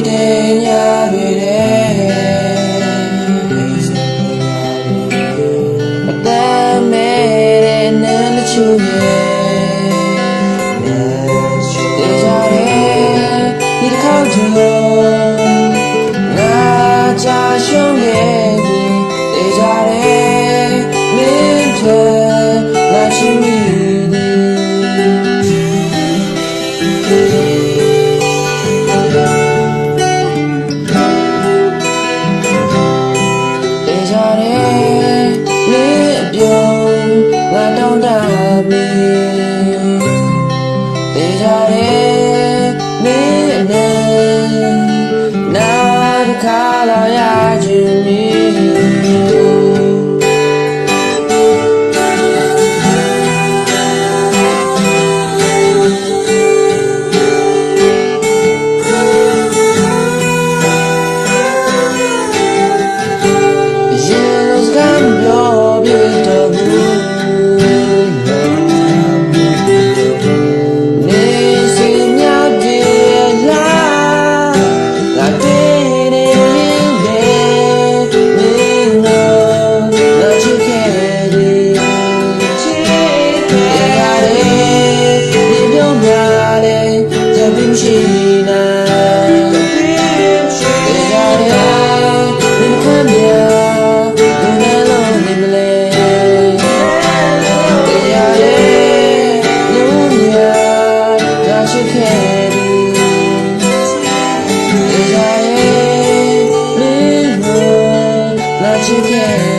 တဲ့ညတွေတဲ့အတမ်းမဲ့တဲ့နမ်းမချူရဲ့တေးကြတဲ့ဒီတစ်ခေါက်ကျတော့ငါချာရှုံးခဲ့ပြီတေးကြတဲ့မင်းဖြစ်လာချင်မိတေးကြတဲ့မင်းနဲ့နောက်တစ်ခါလာရခြင်းမီရင်လုံးစကားပြောပြတော့ဘူးရှိနာတေးကြတဲ့ဒီခမ်းပြဒီနဲ့လုံးနေမလဲတေးကြတဲ့ညူမြာရရှိခဲ့ပြီတေးကြတဲ့မင်းတို့လာချစ်ခဲ့